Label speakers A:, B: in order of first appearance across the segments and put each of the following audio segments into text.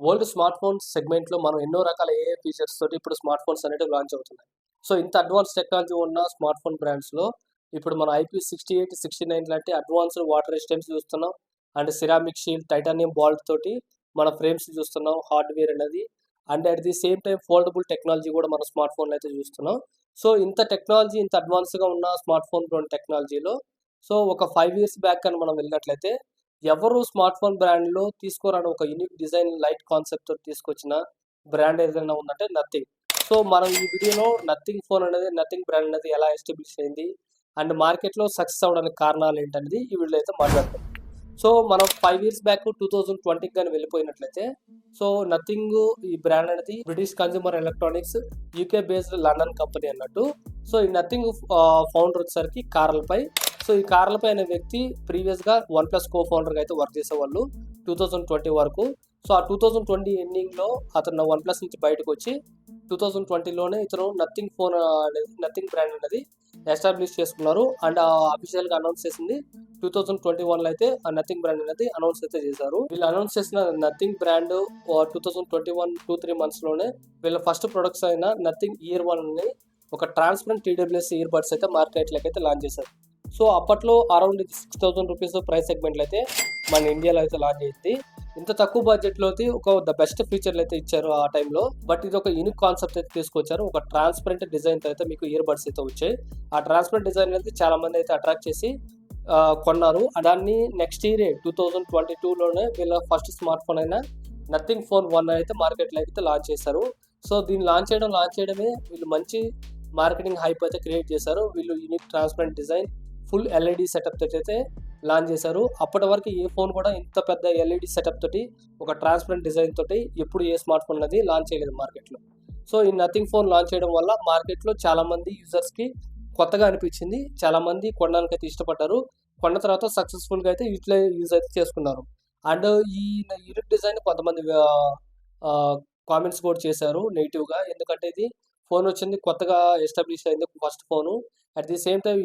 A: World smart phone సెగ్మెంట్లో మనం ఎన్నో రకాల ఏఐ ఫీచర్స్ తోటి ఇప్పుడు స్మార్ట్ ఫోన్స్ అనేవి లాంచ్ అవుతున్నాయి. సో ఇంత అడ్వాన్స్ టెక్నాలజీ ఉన్న స్మార్ట్ ఫోన్ బ్రాండ్స్లో ఇప్పుడు మనం IP68, 69 లాంటి అడ్వాన్స్డ్ వాటర్ రెసిస్టెన్స్ చూస్తున్నాం. అండ్ సిరామిక్ షీల్డ్, టైటానియం బాల్ట్ తోటి మన ఫ్రేమ్స్ చూస్తున్నాం, హార్డ్వేర్ అనేది. And at the same time foldable technology కూడా మన స్మార్ట్ ఫోన్లో అయితే చూస్తున్నాం. సో ఇంత టెక్నాలజీ, ఇంత అడ్వాన్స్గా ఉన్న స్మార్ట్ ఫోన్ టెక్నాలజీలో సో ఒక 5 years బ్యాక్ అని మనం వెళ్ళినట్లయితే ఎవరు స్మార్ట్ ఫోన్ బ్రాండ్‌లో తీసుకోరాని ఒక యూనిక్ డిజైన్ లైట్ కాన్సెప్ట్‌తో తీసుకొచ్చిన బ్రాండ్ ఏదైనా ఉందంటే నథింగ్. సో మనం ఈ వీడియోలో నథింగ్ ఫోన్ అనేది, నథింగ్ బ్రాండ్ అనేది ఎలా ఎస్టాబ్లిష్ అయింది అండ్ మార్కెట్‌లో సక్సెస్ అవ్వడానికి కారణాలు ఏంటనేది ఈ వీడియోలో అయితే మాట్లాడతాం. సో మనం 5 years బ్యాక్ 2020కి గాని వెళ్ళిపోయినట్లయితే సో నథింగ్ ఈ బ్రాండ్ అనేది British consumer electronics UK based London company అన్నట్టు. సో ఈ నథింగ్ ఫౌండర్ వచ్చేసరికి కార్ల్ పై. సో ఈ కార్లపై అనే వ్యక్తి ప్రీవియస్గా OnePlus కో ఫౌండర్గా అయితే వర్క్ చేసేవాళ్ళు 2020 వరకు. సో ఆ 2020 ఎండింగ్లో అతను OnePlus నుంచి బయటకు వచ్చి 2020లోనే ఇతను నథింగ్ ఫోన్ అనేది, నథింగ్ బ్రాండ్ అనేది ఎస్టాబ్లిష్ చేసుకున్నారు. అండ్ అఫీషియల్గా అనౌన్స్ చేసింది 2021లో అయితే ఆ నథింగ్ బ్రాండ్ అనేది అనౌన్స్ అయితే చేశారు. వీళ్ళు అనౌన్స్ చేసిన నథింగ్ బ్రాండ్ 2021 2-3 monthsలోనే వీళ్ళ ఫస్ట్ ప్రొడక్ట్స్ అయిన నథింగ్ ఇయర్ 1ని ఒక ట్రాన్స్పరెంట్ TWS ఇయర్ బడ్స్ అయితే మార్కెట్లోకి అయితే లాంచ్ చేశారు. సో అప్పట్లో అరౌండ్ 6,000 రూపీస్ ప్రైస్ సెగ్మెంట్లో అయితే మన ఇండియాలో అయితే లాంచ్ అయింది. ఇంత తక్కువ బడ్జెట్లో అయితే ద బెస్ట్ ఫీచర్లు అయితే ఇచ్చారు ఆ టైంలో. బట్ ఇది ఒక యూనిక్ కాన్సెప్ట్ అయితే తీసుకొచ్చారు. ఒక ట్రాన్స్పరెంట్ డిజైన్తో అయితే మీకు ఇయర్ బడ్స్ అయితే వచ్చాయి. ఆ ట్రాన్స్పరెంట్ డిజైన్ అయితే చాలా మంది అయితే అట్రాక్ట్ చేసి కొన్నారు. దాన్ని నెక్స్ట్ ఇయర్ 2022లోనే వీళ్ళ ఫస్ట్ స్మార్ట్ ఫోన్ అయిన నథింగ్ ఫోన్ 1 అయితే మార్కెట్లో అయితే లాంచ్ చేశారు. సో దీన్ని లాంచ్ చేయడమే వీళ్ళు మంచి మార్కెటింగ్ హైప్ అయితే క్రియేట్ చేశారు. వీళ్ళు unique transparent design, full LED setup తోటి అయితే లాంచ్ చేశారు. అప్పటి వరకు ఏ ఫోన్ కూడా ఇంత పెద్ద LED సెటప్ తోటి, ఒక ట్రాన్స్పరెంట్ డిజైన్ తోటి ఎప్పుడు ఏ స్మార్ట్ ఫోన్ అనేది లాంచ్ చేయలేదు మార్కెట్లో. సో ఈ నథింగ్ ఫోన్ లాంచ్ చేయడం వల్ల మార్కెట్లో చాలామంది యూజర్స్కి కొత్తగా అనిపించింది. చాలామంది కొనడానికి అయితే ఇష్టపడ్డారు. కొన్న తర్వాత సక్సెస్ఫుల్గా అయితే యూజ్ అయితే చేసుకున్నారు. అండ్ ఈ యూనిక్ డిజైన్ కొంతమంది కామెంట్స్ కూడా చేశారు నెగిటివ్గా. ఎందుకంటే ఇది ఫోన్ వచ్చింది కొత్తగా ఎస్టాబ్లిష్ అయింది first phone. At the same time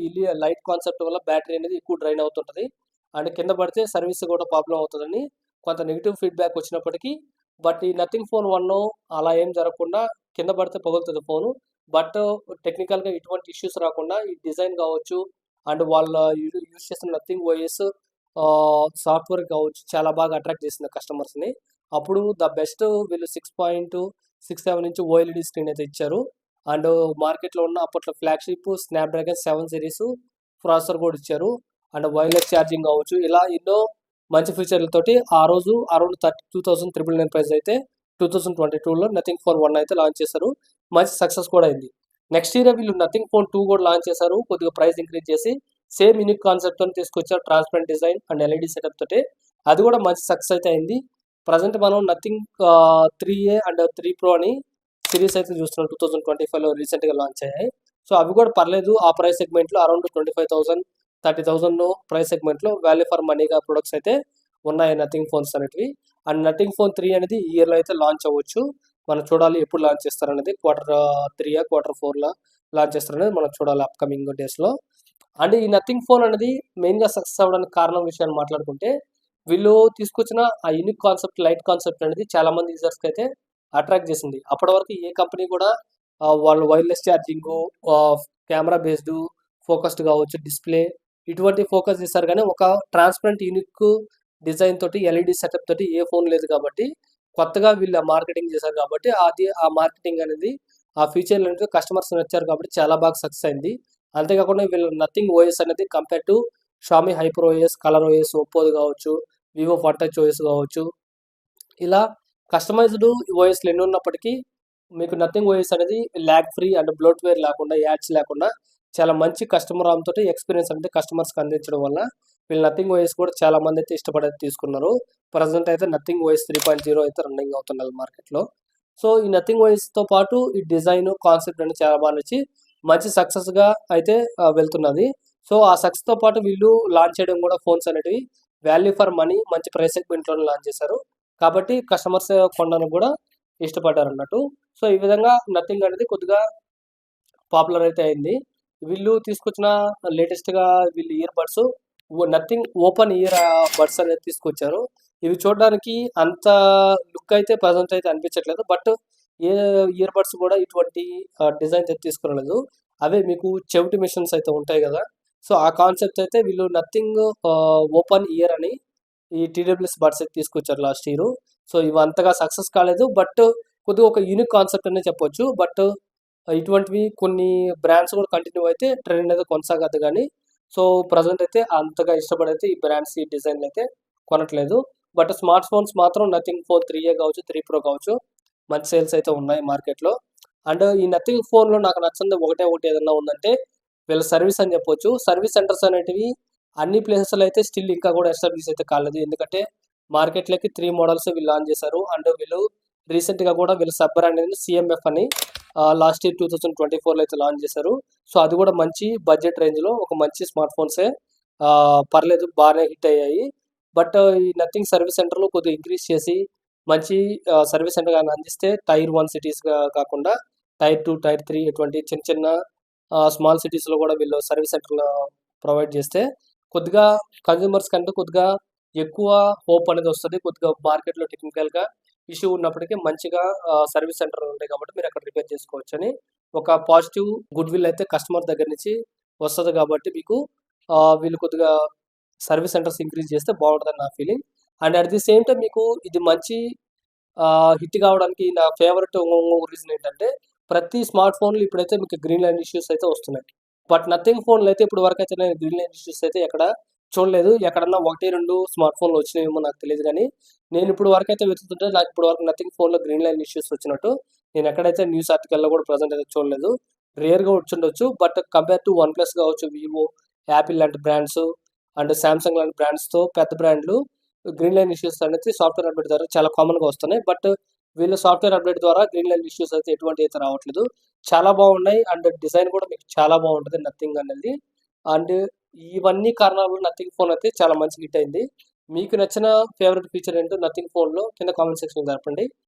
A: light concept వల్ల బ్యాటరీ అనేది ఎక్కువ డ్రైన్ అవుతుంటుంది. అండ్ కింద పడితే సర్వీస్ కూడా ప్రాబ్లం అవుతుందని కొంత నెగిటివ్ ఫీడ్బ్యాక్ వచ్చినప్పటికీ, బట్ ఈ నథింగ్ ఫోన్ 1 అలా ఏం జరగకుండా కింద పడితే పగులుతుంది ఫోను. బట్ టెక్నికల్గా ఎటువంటి ఇష్యూస్ రాకుండా ఈ డిజైన్ కావచ్చు అండ్ వాళ్ళ యూజ్ చేసిన నథింగ్ OS సాఫ్ట్వేర్ కావచ్చు చాలా బాగా అట్రాక్ట్ చేసింది కస్టమర్స్ని. అప్పుడు ద బెస్ట్ వీళ్ళు 6.67 ఇంచ్ OLED స్క్రీన్ అయితే ఇచ్చారు. అండ్ మార్కెట్లో ఉన్న అప్పట్లో ఫ్లాగ్షిప్ స్నాప్డ్రాగన్ 7 సిరీస్ ప్రాసెసర్ కూడా ఇచ్చారు. అండ్ వైర్లెస్ ఛార్జింగ్ కావచ్చు, ఇలా ఎన్నో మంచి ఫీచర్లతోటి ఆ రోజు అరౌండ్ 22,999 ప్రైస్ అయితే 2022లో నథింగ్ ఫోన్ 1 అయితే లాంచ్ చేశారు. మంచి సక్సెస్ కూడా అయింది. నెక్స్ట్ ఇయర్ వీళ్ళు నథింగ్ ఫోన్ 2 కూడా లాంచ్ చేశారు. కొద్దిగా ప్రైస్ ఇంక్రీజ్ చేసి సేమ్ యూనిక్ కాన్సెప్ట్తో తీసుకొచ్చారు, transparent design and LED setup తోటి. అది కూడా మంచి సక్సెస్ అయితే అయింది. ప్రజెంట్ మనం నథింగ్ 3A అండ్ 3 Pro అని సిరీస్ అయితే చూస్తున్నాం. 2025లో రీసెంట్గా లాంచ్ అయ్యాయి. సో అవి కూడా పర్లేదు. ఆ ప్రైస్ సెగ్మెంట్లో అరౌండ్ 25,000, 30,000 ప్రైస్ సెగ్మెంట్లో వాల్యూ ఫర్ మనీగా ప్రొడక్ట్స్ అయితే ఉన్నాయి నథింగ్ ఫోన్స్ అనేటివి. అండ్ నథింగ్ ఫోన్ 3 అనేది ఈ ఇయర్లో అయితే లాంచ్ అవ్వచ్చు. మనం చూడాలి ఎప్పుడు లాంచ్ చేస్తారనేది. Q3 Q4 లాంచ్ చేస్తారనేది మనం చూడాలి అప్కమింగ్ డేస్లో. అండ్ ఈ నథింగ్ ఫోన్ అనేది మెయిన్గా సక్సెస్ అవ్వడానికి కారణం విషయాన్ని మాట్లాడుకుంటే, వీళ్ళు తీసుకొచ్చిన ఆ యూనిక్ కాన్సెప్ట్, లైట్ కాన్సెప్ట్ అనేది చాలామంది యూజర్స్కి అయితే అట్రాక్ట్ చేసింది. అప్పటి వరకు ఏ కంపెనీ కూడా వాళ్ళు wireless charging, camera based focused కావచ్చు, డిస్ప్లే ఇటువంటి ఫోకస్ చేస్తారు. కానీ ఒక ట్రాన్స్పరెంట్ యూనిక్ డిజైన్ తోటి, LED సెటప్ తోటి ఏ ఫోన్ లేదు కాబట్టి కొత్తగా వీళ్ళు మార్కెటింగ్ చేశారు. కాబట్టి ఆ మార్కెటింగ్ అనేది, ఆ ఫీచర్లు అనేది కస్టమర్స్ నచ్చారు కాబట్టి చాలా బాగా సక్సెస్ అయింది. అంతేకాకుండా వీళ్ళు నథింగ్ OS అనేది compare to Xiaomi hyper OS, colour OS, ఒప్పోది కావచ్చు, వివో వన్ టచ్ OS కావచ్చు, ఇలా కస్టమైజ్డ్ ఓఎస్లు ఎన్ని ఉన్నప్పటికీ మీకు నథింగ్ OS అనేది ల్యాగ్ ఫ్రీ అండ్ బ్లోట్వేర్ లేకుండా, యాడ్స్ లేకుండా చాలా మంచి కస్టమర్ తోటి ఎక్స్పీరియన్స్ అనేది కస్టమర్స్కి అందించడం వల్ల వీళ్ళు నథింగ్ OS కూడా చాలా మంది అయితే ఇష్టపడేది తీసుకున్నారు. ప్రజెంట్ అయితే నథింగ్ OS 3.0 అయితే రన్నింగ్ అవుతున్నది మార్కెట్లో. సో ఈ నథింగ్ OSతో పాటు ఈ డిజైన్ కాన్సెప్ట్ అనేది చాలా బాగా నచ్చి మంచి సక్సెస్గా అయితే వెళ్తున్నది. సో ఆ సక్సెస్తో పాటు వీళ్ళు లాంచ్ చేయడం కూడా ఫోన్స్ అనేటివి వాల్యూ ఫర్ మనీ మంచి ప్రైస్ సెగ్మెంట్లోనే లాంచ్ చేశారు. కాబట్టి కస్టమర్స్ కొనడానికి కూడా ఇష్టపడ్డారు అన్నట్టు. సో ఈ విధంగా నథింగ్ అనేది కొద్దిగా పాపులర్ అయితే అయింది. వీళ్ళు తీసుకొచ్చిన లేటెస్ట్గా వీళ్ళు ear buds nothing open ear buds అనేది తీసుకొచ్చారు. ఇవి చూడడానికి అంత లుక్ అయితే ప్రెజెంట్ అయితే అనిపించట్లేదు. బట్ ఏ ఇయర్ బడ్స్ కూడా ఇటువంటి డిజైన్ అయితే తీసుకురాలేదు. అవే మీకు చెవిటి మిషన్స్ అయితే ఉంటాయి కదా! సో, ఆ కాన్సెప్ట్ అయితే వీళ్ళు నథింగ్ ఓపెన్ ఇయర్ అని ఈ టీడబ్ల్యూఎస్ బడ్స్ అయితే తీసుకొచ్చారు లాస్ట్ ఇయర్. సో, ఇవి అంతగా సక్సెస్ కాలేదు. బట్ కొద్దిగా ఒక యూనిక్ కాన్సెప్ట్ అనే చెప్పొచ్చు. బట్ ఇటువంటివి కొన్ని బ్రాండ్స్ కూడా కంటిన్యూ అయితే ట్రెండ్ అనేది కొనసాగద్దు గానీ, సో, ప్రెజెంట్ అయితే అంతగా ఇష్టపడైతే ఈ బ్రాండ్స్ ఈ డిజైన్‌లు అయితే కొనట్లేదు. బట్ స్మార్ట్ ఫోన్స్ మాత్రం నథింగ్ ఫోన్ 3ఏ కావచ్చు, 3 ప్రో కావచ్చు, మంచి సేల్స్ అయితే ఉన్నాయి మార్కెట్‌లో. అండ్ ఈ నథింగ్ ఫోన్‌లో నాకు నచ్చనిది ఒకటే ఒకటి ఏదన్నా ఉందంటే వీళ్ళ సర్వీస్ అని చెప్పొచ్చు. సర్వీస్ సెంటర్స్ అనేటివి అన్ని ప్లేసెస్‌లో అయితే స్టిల్ ఇంకా కూడా ఎస్టాబ్లిష్ అయితే కాలేదు. ఎందుకంటే మార్కెట్‌లోకి 3 మోడల్స్ వీళ్ళు లాంచ్ చేశారు. అండ్ వీళ్ళు రీసెంట్‌గా కూడా వీళ్ళ సబ్ బ్రాండ్ అనేది సీఎంఎఫ్ అని లాస్ట్ ఇయర్ 2024లో అయితే లాంచ్ చేశారు. సో, అది కూడా మంచి బడ్జెట్ రేంజ్‌లో ఒక మంచి స్మార్ట్ ఫోన్సే. పర్లేదు బానే హిట్ అయ్యాయి. బట్ ఈ నథింగ్ సర్వీస్ సెంటర్‌లో కొద్దిగా ఇంక్రీజ్ చేసి మంచి సర్వీస్ సెంటర్ గాని అందిస్తే టైర్ 1 సిటీస్‌గా కాకుండా టైర్ 2, టైర్ 3 ఇటువంటి చిన్న చిన్న స్మాల్ సిటీస్‌లో కూడా వీళ్ళు సర్వీస్ సెంటర్‌లు ప్రొవైడ్ చేస్తే కొద్దిగా కన్స్యూమర్స్ కంటే కొద్దిగా ఎక్కువ హోప్ అనేది వస్తది. కొద్దిగా మార్కెట్‌లో టెక్నికల్‌గా ఇష్యూ ఉన్నప్పటికీ మంచిగా సర్వీస్ సెంటర్‌లు ఉంటాయి కాబట్టి మీరు అక్కడ రిపేర్ చేసుకోవచ్చని ఒక పాజిటివ్ గుడ్ విల్ అయితే కస్టమర్ దగ్గర నుంచి వస్తది కాబట్టి మీకు వీళ్ళు కొద్దిగా సర్వీస్ సెంటర్స్ ఇంక్రీజ్ చేస్తే బావుంటదని నా feeling. And at the same time మీకు ఇది మంచి హిట్ కావడానికి నా ఫేవరెట్ ఇంకొక రీజన్ ఏంటంటే ప్రతి స్మార్ట్ ఫోన్‌లో ఇప్పుడైతే మీకు గ్రీన్ లైన్ ఇష్యూస్ అయితే వస్తున్నాయి. బట్ నథింగ్ ఫోన్‌లో అయితే ఇప్పటి వరకైతే నేను గ్రీన్ లైన్ ఇష్యూస్ అయితే ఎక్కడ చూడలేదు. ఎక్కడన్నా 1, 2 స్మార్ట్ ఫోన్‌లు వచ్చినాయేమో నాకు తెలీదు గానీ, నేను ఇప్పుడు వరకైతే వెతుకుతుంటే నాకు ఇప్పటి వరకు నథింగ్ ఫోన్‌లో గ్రీన్ లైన్ ఇష్యూస్ వచ్చినట్టు నేను ఎక్కడైతే న్యూస్ ఆర్టికల్‌లో కూడా ప్రెజెంట్ అయితే చూడలేదు. రేర్‌గా వచ్చుండొచ్చు. But compare to OnePlus కావచ్చు, వివో, యాపిల్ లాంటి బ్రాండ్స్ అండ్ సామ్‌సంగ్ లాంటి బ్రాండ్స్‌తో పెద్ద బ్రాండ్‌లు గ్రీన్ లైన్ ఇష్యూస్ అనేది సాఫ్ట్‌వేర్ అప్డేట్ ద్వారా చాలా కామన్‌గా వస్తున్నాయి. బట్ వీళ్ళు సాఫ్ట్‌వేర్ అప్డేట్ ద్వారా గ్రీన్ లైన్ ఇష్యూస్ అయితే ఎటువంటివి అయితే రావట్లేదు. చాలా బాగున్నాయి. అండ్ డిజైన్ కూడా మీకు చాలా బాగుంటది నథింగ్ అనేది. అండ్ ఇవన్నీ కారణాల వల్ల నథింగ్ ఫోన్ అయితే చాలా మంచి హిట్ అయింది. మీకు నచ్చిన ఫేవరెట్ ఫీచర్ ఏంటో నథింగ్ ఫోన్‌లో కింద కామెంట్ సెక్షన్‌లో తెలపండి.